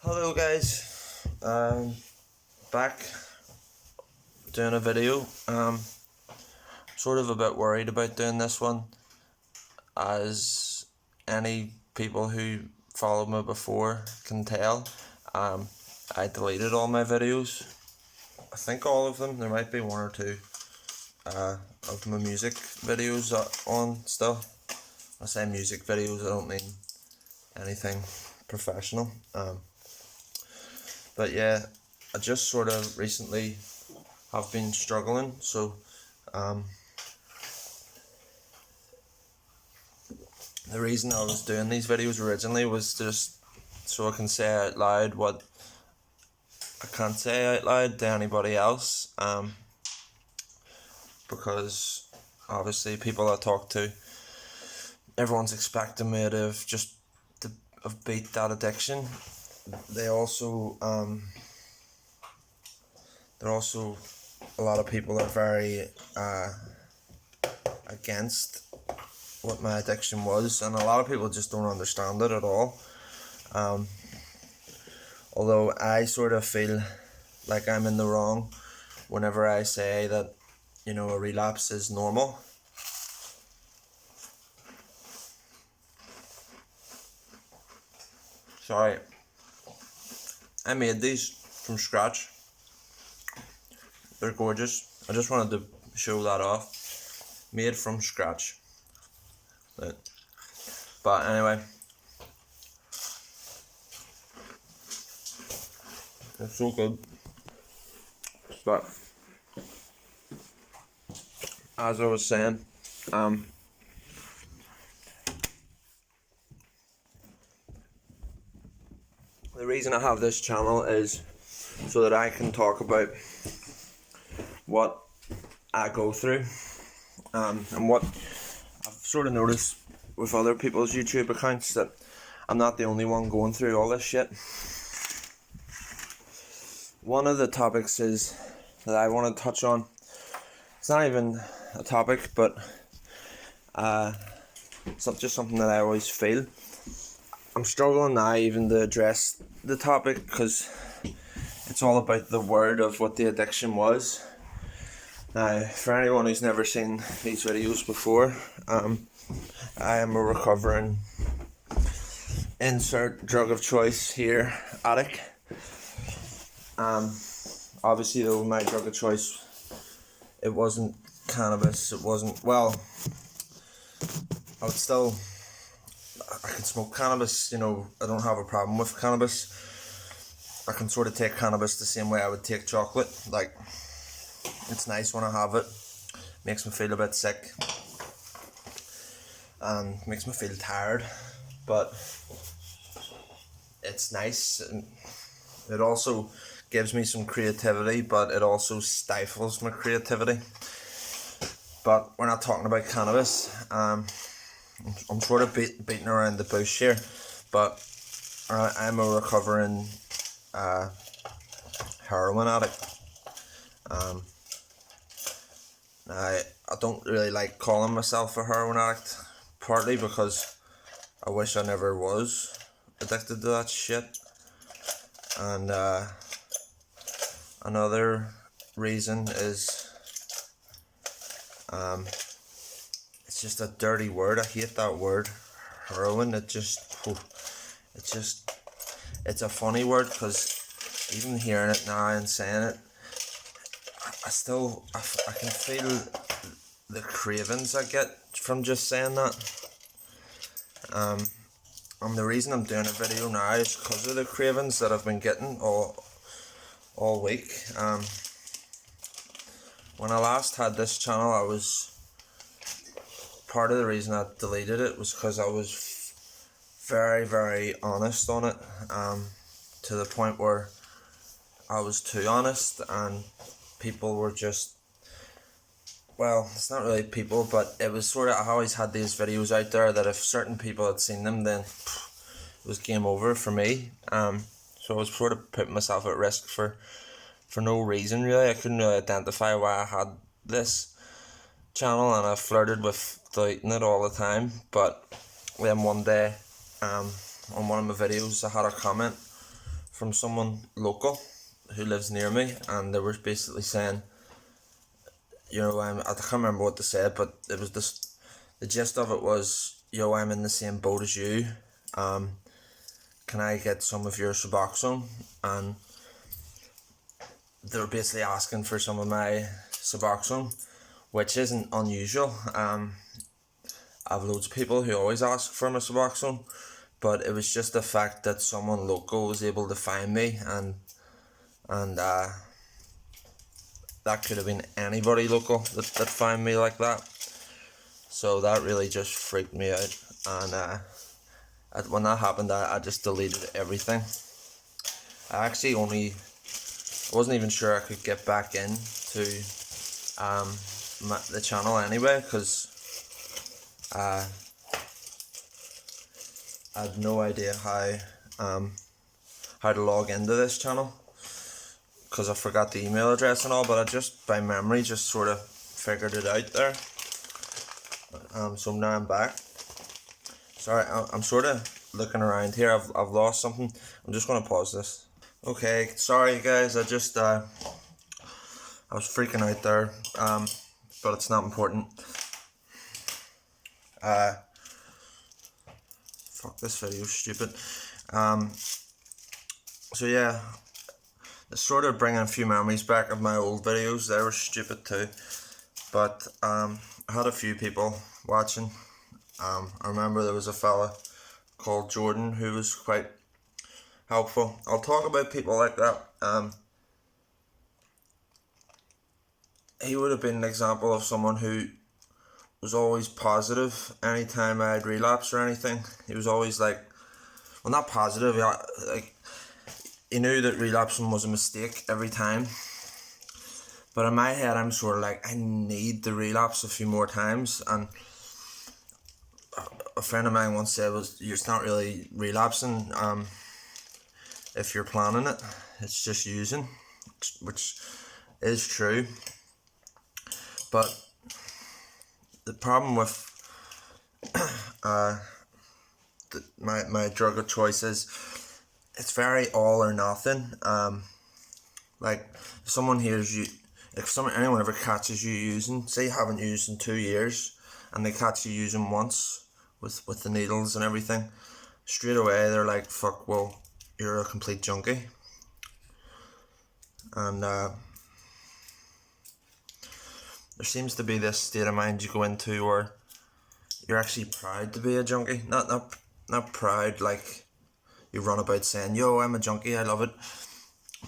Hello guys, back doing a video. Sort of a bit worried about doing this one, as any people who followed me before can tell. I deleted all my videos. I think all of them. There might be one or two of my music videos on still. I say music videos, I don't mean anything professional. But yeah, I just sort of recently have been struggling, so the reason I was doing these videos originally was just so I can say out loud what I can't say out loud to anybody else, because obviously people I talk to, everyone's expecting me to have beat that addiction. They're also a lot of people are very against what my addiction was, and a lot of people just don't understand it at all. Although I sort of feel like I'm in the wrong whenever I say that, a relapse is normal. Sorry, I made these from scratch. They're gorgeous. I just wanted to show that off. Made from scratch. But anyway, it's so good. But as I was saying, the reason I have this channel is so that I can talk about what I go through, and what I've sort of noticed with other people's YouTube accounts, that I'm not the only one going through all this shit. One of the topics that I want to touch on, it's not even a topic, but just something that I always feel. I'm struggling now even to address the topic, because it's all about the word of what the addiction was. Now, for anyone who's never seen these videos before, I am a recovering, insert drug of choice here, addict. Obviously though, my drug of choice, it wasn't cannabis, I can smoke cannabis, I don't have a problem with cannabis. I can sort of take cannabis the same way I would take chocolate. Like, it's nice when I have it, makes me feel a bit sick, and makes me feel tired, but it's nice. It also gives me some creativity, but it also stifles my creativity. But we're not talking about cannabis. I'm sort of beating around the bush here, but I'm a recovering heroin addict. I don't really like calling myself a heroin addict, partly because I wish I never was addicted to that shit, and another reason is it's just a dirty word. I hate that word, heroin. It's a funny word, because even hearing it now and saying it, I can feel the cravings I get from just saying that. And the reason I'm doing a video now is because of the cravings that I've been getting all week. When I last had this channel, part of the reason I deleted it was because I was very, very honest on it, to the point where I was too honest, and people were just, well, it's not really people, but it was sort of, I always had these videos out there that if certain people had seen them, then it was game over for me. So I was sort of putting myself at risk for no reason, really. I couldn't really identify why I had this channel, and I flirted with deleting it all the time. But then one day, on one of my videos, I had a comment from someone local who lives near me, and they were basically saying, I can't remember what they said, but it was this. The gist of it was, I'm in the same boat as you. Can I get some of your Suboxone? And they were basically asking for some of my Suboxone, which isn't unusual. I have loads of people who always ask for my Suboxone, but it was just the fact that someone local was able to find me, and that could have been anybody local that found me like that. So that really just freaked me out, and when that happened, I just deleted everything. I wasn't even sure I could get back into the channel anyway, because I had no idea how to log into this channel, because I forgot the email address and all, but I just by memory just sort of figured it out there. So now I'm back. Sorry, I'm sort of looking around here. I've lost something. I'm just gonna pause this. Okay, sorry guys. I was freaking out there. But it's not important. Fuck, this video's stupid. So yeah, it's sort of bringing a few memories back of my old videos. They were stupid too. But I had a few people watching. I remember there was a fella called Jordan who was quite helpful. I'll talk about people like that. He would have been an example of someone who was always positive anytime I had relapse or anything. He was always like, well, not positive, like, he knew that relapsing was a mistake every time. But in my head, I'm sort of like, I need to relapse a few more times. And a friend of mine once said, it's not really relapsing if you're planning it. It's just using, which is true. But the problem with my drug of choice is it's very all or nothing. Like, if someone hears you, anyone ever catches you using, say you haven't used in 2 years, and they catch you using once with the needles and everything, straight away they're like, fuck, well, you're a complete junkie. And there seems to be this state of mind you go into where you're actually proud to be a junkie. Not proud like you run about saying, yo, I'm a junkie, I love it.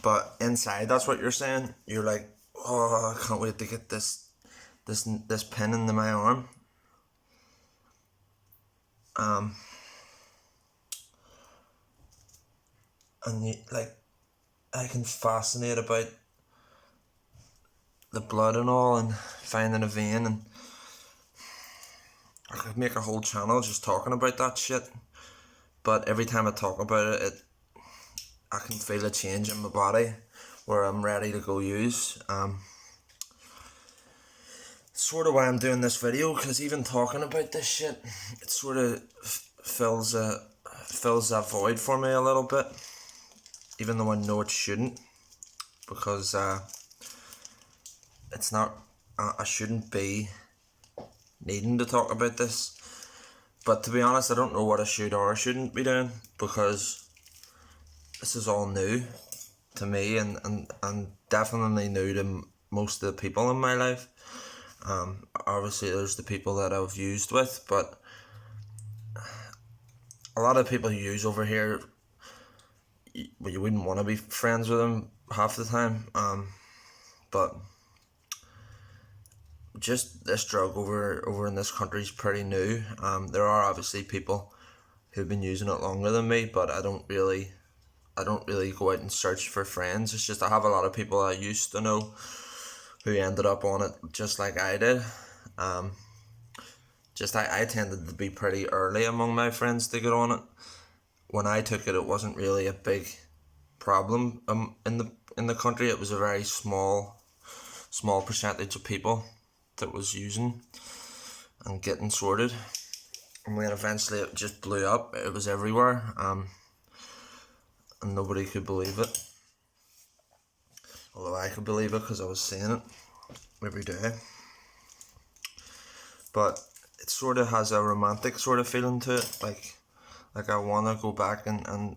But inside, that's what you're saying. You're like, oh, I can't wait to get this pin into my arm. And I can fascinate about the blood and all, and finding a vein, and I could make a whole channel just talking about that shit. But every time I talk about it, I can feel a change in my body where I'm ready to go use. Sort of why I'm doing this video, because even talking about this shit, it sort of fills that void for me a little bit, even though I know it shouldn't, because it's not. I shouldn't be needing to talk about this. But to be honest, I don't know what I should or shouldn't be doing, because this is all new to me, and definitely new to most of the people in my life. Obviously there's the people that I've used with, but a lot of people you use over here, you wouldn't want to be friends with them half the time. But just this drug over in this country is pretty new. There are obviously people who've been using it longer than me, but I don't really go out and search for friends. It's just I have a lot of people I used to know who ended up on it just like I did. I tended to be pretty early among my friends to get on it. When I took it, it wasn't really a big problem in the country. It was a very small percentage of people that was using and getting sorted. And when eventually it just blew up, it was everywhere. and nobody could believe it. Although I could believe it because I was seeing it every day. But it sort of has a romantic sort of feeling to it. Like I want to go back and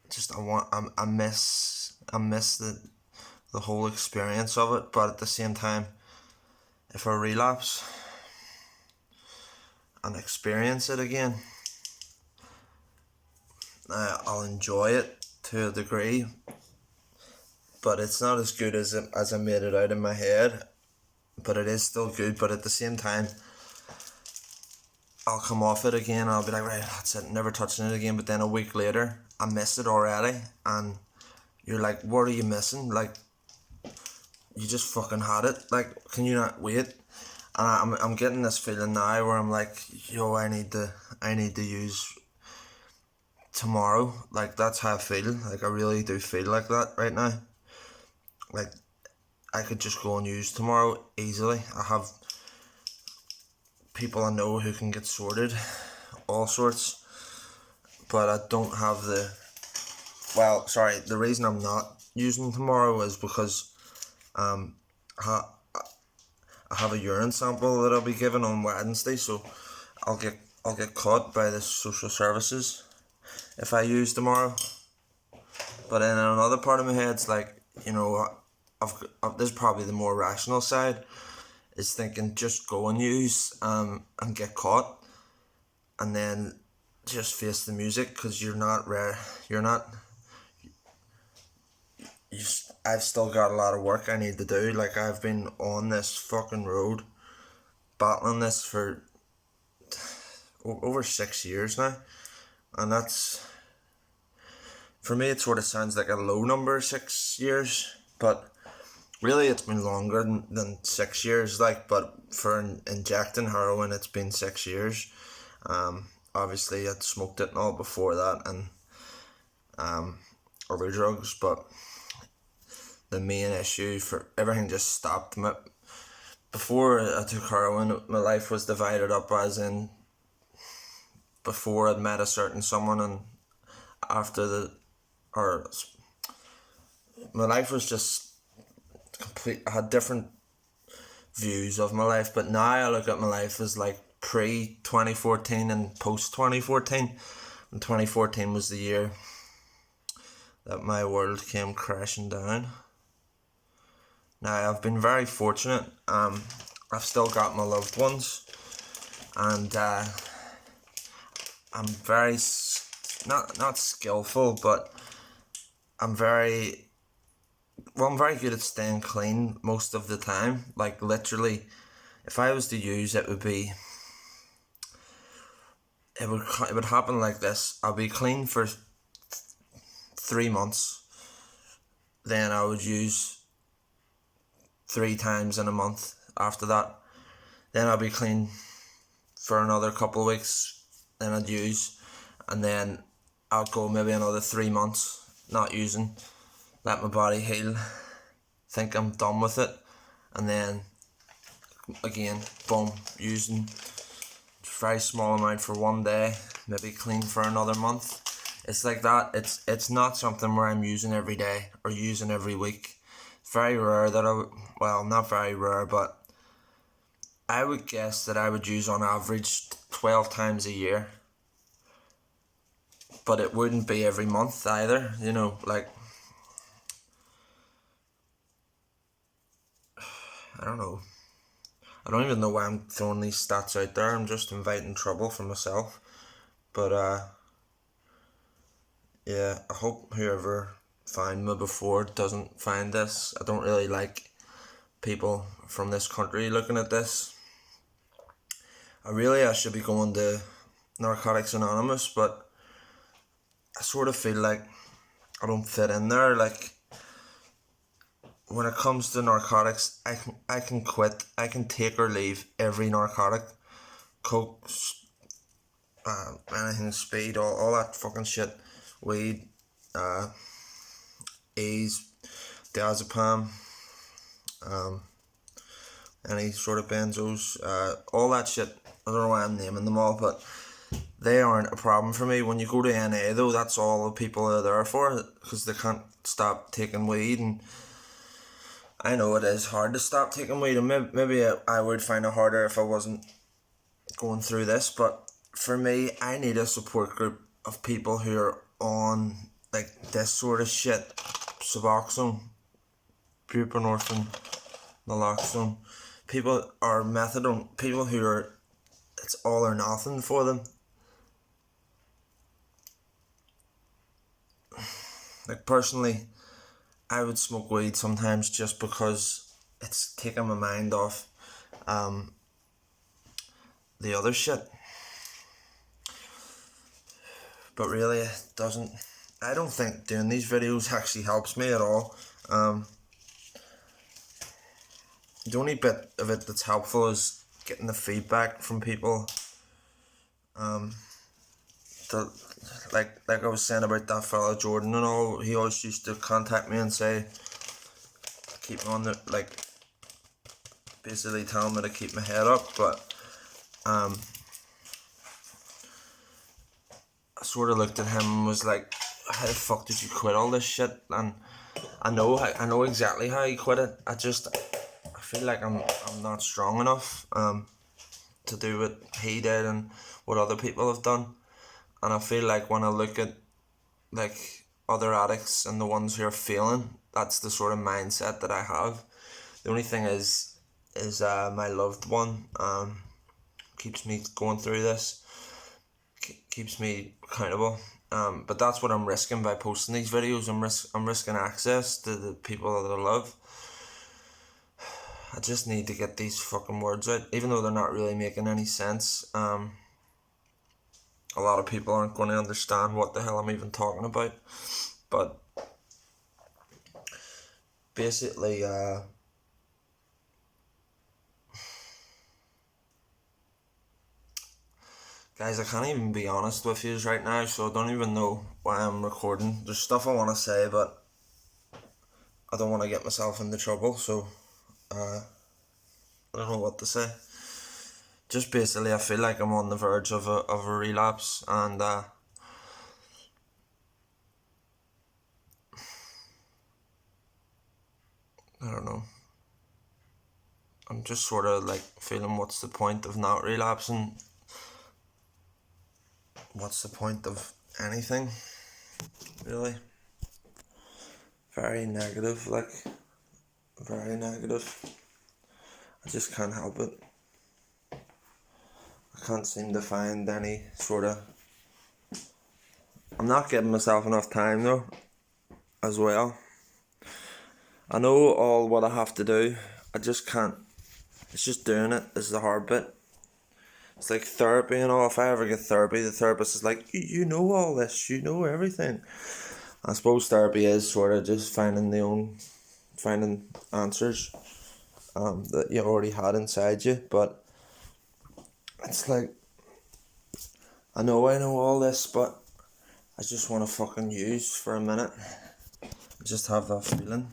just I miss the whole experience of it. But at the same time, if I relapse and experience it again, I'll enjoy it to a degree, but it's not as good as I made it out in my head. But it is still good. But at the same time, I'll come off it again and I'll be like, right, that's it, never touching it again. But then a week later, I miss it already, and you're like, what are you missing? Like, you just fucking had it. Like, can you not wait? And I'm getting this feeling now where I'm like, yo, I need to use tomorrow. Like, that's how I feel. Like, I really do feel like that right now. Like, I could just go and use tomorrow easily. I have people I know who can get sorted, all sorts, but I don't have the, well, sorry, the reason I'm not using tomorrow is because I have a urine sample that I'll be given on Wednesday, so I'll get caught by the social services if I use tomorrow. But in another part of my head, it's like, you know, this is probably the more rational side, is thinking just go and use and get caught, and then just face the music, because you're not rare. You're not. I've still got a lot of work I need to do. Like, I've been on this fucking road, battling this for over 6 years now, and that's, for me, it sort of sounds like a low number, 6 years, but really it's been longer than 6 years. Like, but for injecting heroin, it's been 6 years. Obviously I'd smoked it and all before that, and other drugs, but the main issue for everything just stopped. Before I took heroin, my life was divided up, as in before I'd met a certain someone, and after my life was just complete. I had different views of my life, but now I look at my life as like pre 2014 and post 2014. And 2014 was the year that my world came crashing down. Now, I've been very fortunate. I've still got my loved ones, and I'm very not skillful, but I'm very good at staying clean most of the time. Like, literally, if I was to use, it would happen like this. I'll be clean for 3 months, then I would use 3 times in a month after that. Then I'll be clean for another couple of weeks, then I'd use, and then I'll go maybe another 3 months not using, let my body heal, think I'm done with it, and then again, boom, using very small amount for 1 day, maybe clean for another month. It's like that. It's not something where I'm using every day or using every week. It's very rare that not very rare, but I would guess that I would use on average 12 times a year. But it wouldn't be every month either, you know, like, I don't know. I don't even know why I'm throwing these stats out there. I'm just inviting trouble for myself. But yeah, I hope whoever found me before doesn't find this. I don't really like people from this country looking at this. I should be going to Narcotics Anonymous, but I sort of feel like I don't fit in there. Like, when it comes to narcotics, I can quit. I can take or leave every narcotic. Coke, anything, speed, all that fucking shit. Weed, Ease, diazepam, any sort of benzos, all that shit. I don't know why I'm naming them all, but they aren't a problem for me. When you go to NA though, that's all the people are there for, because they can't stop taking weed. And I know it is hard to stop taking weed, and maybe I would find it harder if I wasn't going through this. But for me, I need a support group of people who are on like this sort of shit: Suboxone, buprenorphine, naloxone. People are methadone. People who are, it's all or nothing for them. Like personally, I would smoke weed sometimes just because it's taking my mind off the other shit. But really, it doesn't. I don't think doing these videos actually helps me at all. The only bit of it that's helpful is getting the feedback from people. Like I was saying about that fella Jordan and all, he always used to contact me and say, keep on the, like, basically telling me to keep my head up. But I sort of looked at him and was like, how the fuck did you quit all this shit? And I know exactly how he quit it. I feel like I'm not strong enough to do what he did and what other people have done. And I feel like when I look at like other addicts and the ones who are failing, that's the sort of mindset that I have. The only thing is my loved one keeps me going through this, keeps me accountable. But that's what I'm risking by posting these videos. I'm risking access to the people that I love. I just need to get these fucking words out, even though they're not really making any sense. A lot of people aren't going to understand what the hell I'm even talking about. But basically, guys, I can't even be honest with you right now, so I don't even know why I'm recording. There's stuff I want to say, but I don't want to get myself into trouble, so I don't know what to say. Just basically, I feel like I'm on the verge of a relapse, and I don't know. I'm just sort of like feeling, what's the point of not relapsing? What's the point of anything, really? Very negative, like, very negative. I just can't help it. I can't seem to find any sort of... I'm not giving myself enough time though, as well. I know all what I have to do, I just can't. It's just doing it is the hard bit. It's like therapy and all. If I ever get therapy, the therapist is like, you know all this, you know everything. I suppose therapy is sort of just finding answers that you already had inside you. But it's like, I know all this, but I just want to fucking use for a minute. I just have that feeling.